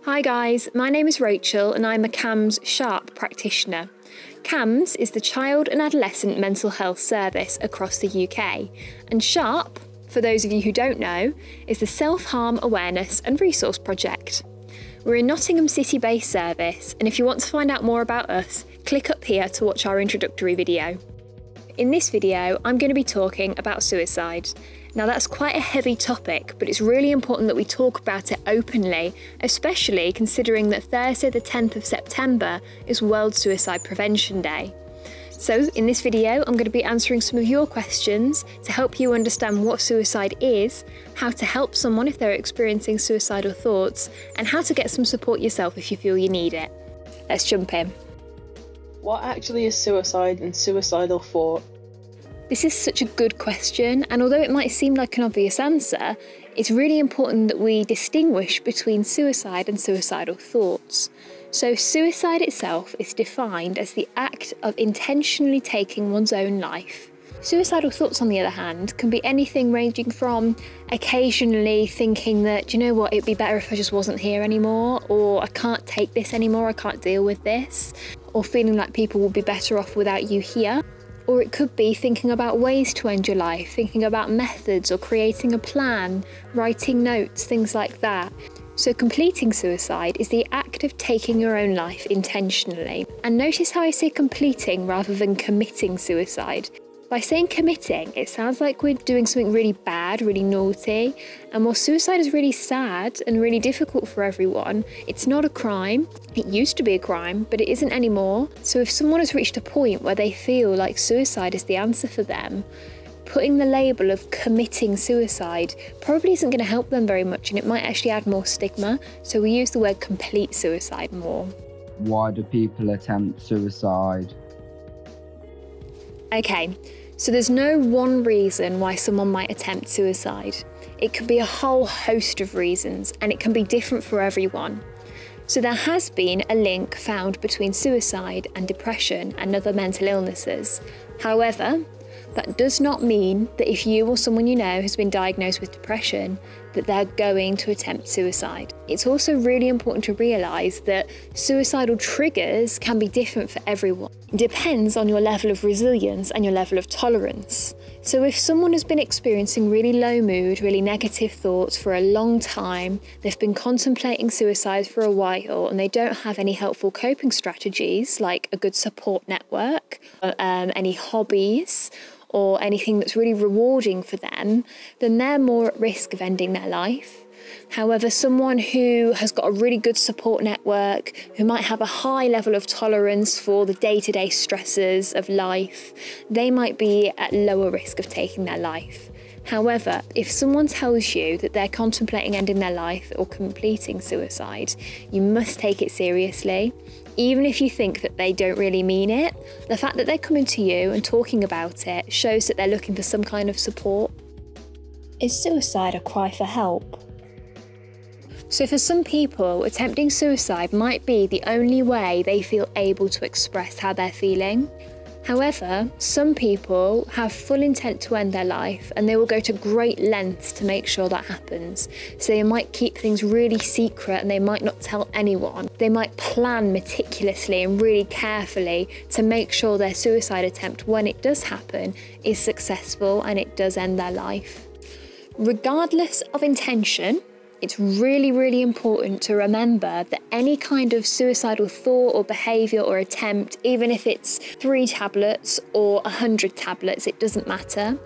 Hi guys, my name is Rachel and I'm a CAMHS Sharp practitioner. CAMHS is the Child and Adolescent Mental Health Service across the UK, and SHARP, for those of you who don't know, is the Self-Harm Awareness and Resource Project. We're a Nottingham City based service, and if you want to find out more about us, click up here to watch our introductory video. In this video, I'm going to be talking about suicide. Now that's quite a heavy topic, but it's really important that we talk about it openly, especially considering that Thursday the 10th of September is World Suicide Prevention Day. So in this video, I'm going to be answering some of your questions to help you understand what suicide is, how to help someone if they're experiencing suicidal thoughts, and how to get some support yourself if you feel you need it. Let's jump in. What actually is suicide and suicidal thought? This is such a good question, and although it might seem like an obvious answer, it's really important that we distinguish between suicide and suicidal thoughts. So suicide itself is defined as the act of intentionally taking one's own life. Suicidal thoughts, on the other hand, can be anything ranging from occasionally thinking that, do you know what, it'd be better if I just wasn't here anymore, or I can't take this anymore, I can't deal with this, or feeling like people will be better off without you here. Or it could be thinking about ways to end your life, thinking about methods or creating a plan, writing notes, things like that. So completing suicide is the act of taking your own life intentionally. And notice how I say completing rather than committing suicide. By saying committing, it sounds like we're doing something really bad, really naughty. And while suicide is really sad and really difficult for everyone, it's not a crime. It used to be a crime, but it isn't anymore. So if someone has reached a point where they feel like suicide is the answer for them, putting the label of committing suicide probably isn't going to help them very much, and it might actually add more stigma. So we use the word complete suicide more. Why do people attempt suicide? Okay, so there's no one reason why someone might attempt suicide. It could be a whole host of reasons, and it can be different for everyone. So there has been a link found between suicide and depression and other mental illnesses. However, that does not mean that if you or someone you know has been diagnosed with depression, that they're going to attempt suicide. It's also really important to realise that suicidal triggers can be different for everyone. It depends on your level of resilience and your level of tolerance. So if someone has been experiencing really low mood, really negative thoughts for a long time, they've been contemplating suicide for a while, and they don't have any helpful coping strategies like a good support network, any hobbies, or anything that's really rewarding for them, then they're more at risk of ending their life. However, someone who has got a really good support network, who might have a high level of tolerance for the day-to-day stresses of life, they might be at lower risk of taking their life. However, if someone tells you that they're contemplating ending their life or completing suicide, you must take it seriously. Even if you think that they don't really mean it, the fact that they're coming to you and talking about it shows that they're looking for some kind of support. Is suicide a cry for help? So for some people, attempting suicide might be the only way they feel able to express how they're feeling. However, some people have full intent to end their life, and they will go to great lengths to make sure that happens. So they might keep things really secret and they might not tell anyone. They might plan meticulously and really carefully to make sure their suicide attempt, when it does happen, is successful and it does end their life. Regardless of intention, it's really, really important to remember that any kind of suicidal thought or behaviour or attempt, even if it's 3 tablets or 100 tablets, it doesn't matter.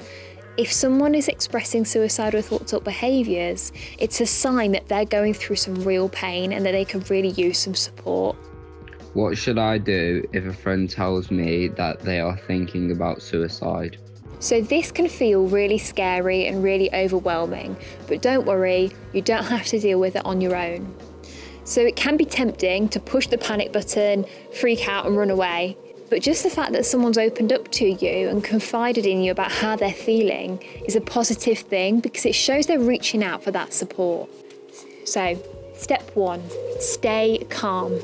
If someone is expressing suicidal thoughts or behaviours, it's a sign that they're going through some real pain and that they could really use some support. What should I do if a friend tells me that they are thinking about suicide? So this can feel really scary and really overwhelming, but don't worry, you don't have to deal with it on your own. So it can be tempting to push the panic button, freak out and run away, but just the fact that someone's opened up to you and confided in you about how they're feeling is a positive thing, because it shows they're reaching out for that support. So, step 1, stay calm.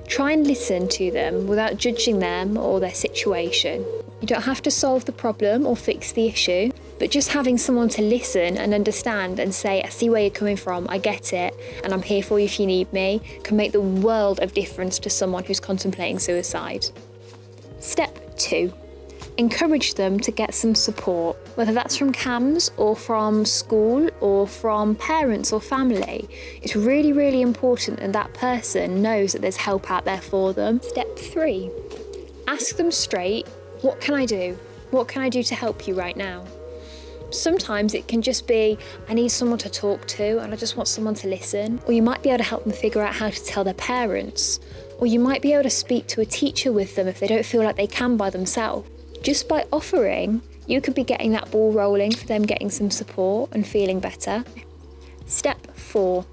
Try and listen to them without judging them or their situation. You don't have to solve the problem or fix the issue. But just having someone to listen and understand and say, I see where you're coming from, I get it, and I'm here for you if you need me, can make the world of difference to someone who's contemplating suicide. Step 2. Encourage them to get some support, whether that's from CAMHS or from school or from parents or family. It's really, really important that that person knows that there's help out there for them. Step 3. Ask them straight, what can I do? What can I do to help you right now? Sometimes it can just be, I need someone to talk to and I just want someone to listen. Or you might be able to help them figure out how to tell their parents. Or you might be able to speak to a teacher with them if they don't feel like they can by themselves. Just by offering, you could be getting that ball rolling for them getting some support and feeling better. Step 4.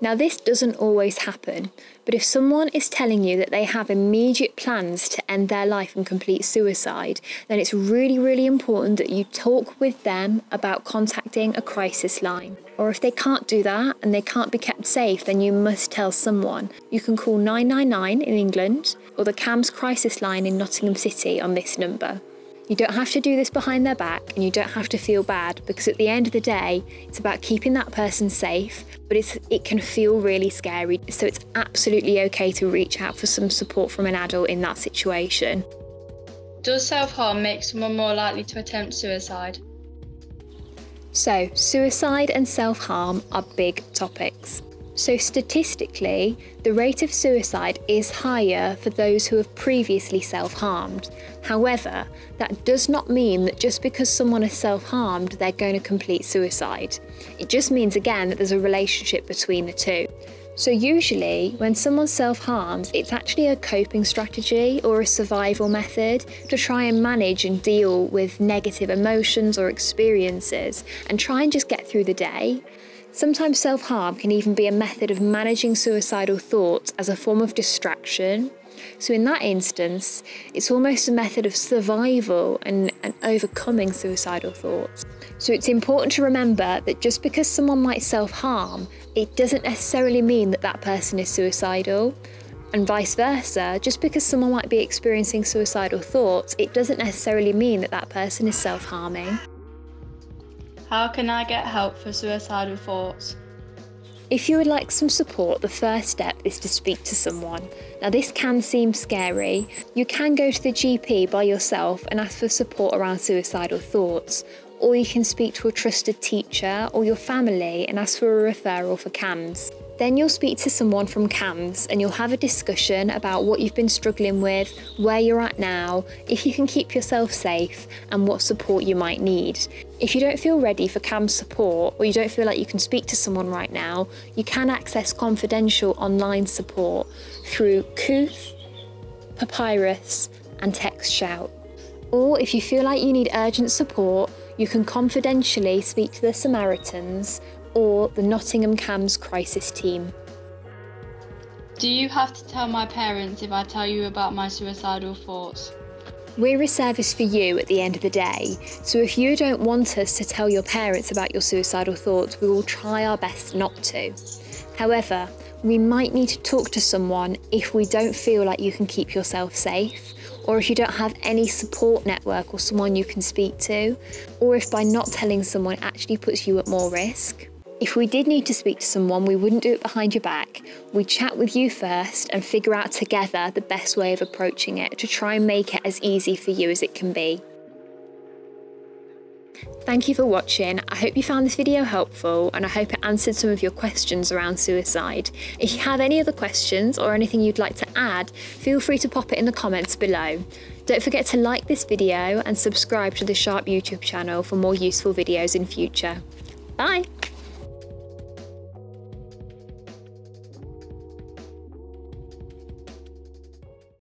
Now this doesn't always happen, but if someone is telling you that they have immediate plans to end their life and complete suicide, then it's really, really important that you talk with them about contacting a crisis line. Or if they can't do that and they can't be kept safe, then you must tell someone. You can call 999 in England or the CAMHS crisis line in Nottingham City on this number. You don't have to do this behind their back and you don't have to feel bad, because at the end of the day, it's about keeping that person safe, but it can feel really scary. So it's absolutely okay to reach out for some support from an adult in that situation. Does self-harm make someone more likely to attempt suicide? So, suicide and self-harm are big topics. So statistically, the rate of suicide is higher for those who have previously self-harmed. However, that does not mean that just because someone is self-harmed, they're going to complete suicide. It just means, again, that there's a relationship between the two. So usually, when someone self-harms, it's actually a coping strategy or a survival method to try and manage and deal with negative emotions or experiences and try and just get through the day. Sometimes self-harm can even be a method of managing suicidal thoughts as a form of distraction. So in that instance, it's almost a method of survival and overcoming suicidal thoughts. So it's important to remember that just because someone might self-harm, it doesn't necessarily mean that that person is suicidal. And vice versa, just because someone might be experiencing suicidal thoughts, it doesn't necessarily mean that that person is self-harming. How can I get help for suicidal thoughts? If you would like some support, the first step is to speak to someone. Now this can seem scary. You can go to the GP by yourself and ask for support around suicidal thoughts, or you can speak to a trusted teacher or your family and ask for a referral for CAMHS. Then you'll speak to someone from CAMHS and you'll have a discussion about what you've been struggling with, where you're at now, if you can keep yourself safe, and what support you might need. If you don't feel ready for CAMHS support, or you don't feel like you can speak to someone right now, you can access confidential online support through Kooth, Papyrus, and Text Shout. Or if you feel like you need urgent support, you can confidentially speak to the Samaritans or the Nottingham CAMHS crisis team. Do you have to tell my parents if I tell you about my suicidal thoughts? We're a service for you at the end of the day, so if you don't want us to tell your parents about your suicidal thoughts, we will try our best not to. However, we might need to talk to someone if we don't feel like you can keep yourself safe, or if you don't have any support network or someone you can speak to, or if by not telling someone actually puts you at more risk. If we did need to speak to someone, we wouldn't do it behind your back. We'd chat with you first and figure out together the best way of approaching it to try and make it as easy for you as it can be. Thank you for watching. I hope you found this video helpful and I hope it answered some of your questions around suicide. If you have any other questions or anything you'd like to add, feel free to pop it in the comments below. Don't forget to like this video and subscribe to the Sharp YouTube channel for more useful videos in future. Bye!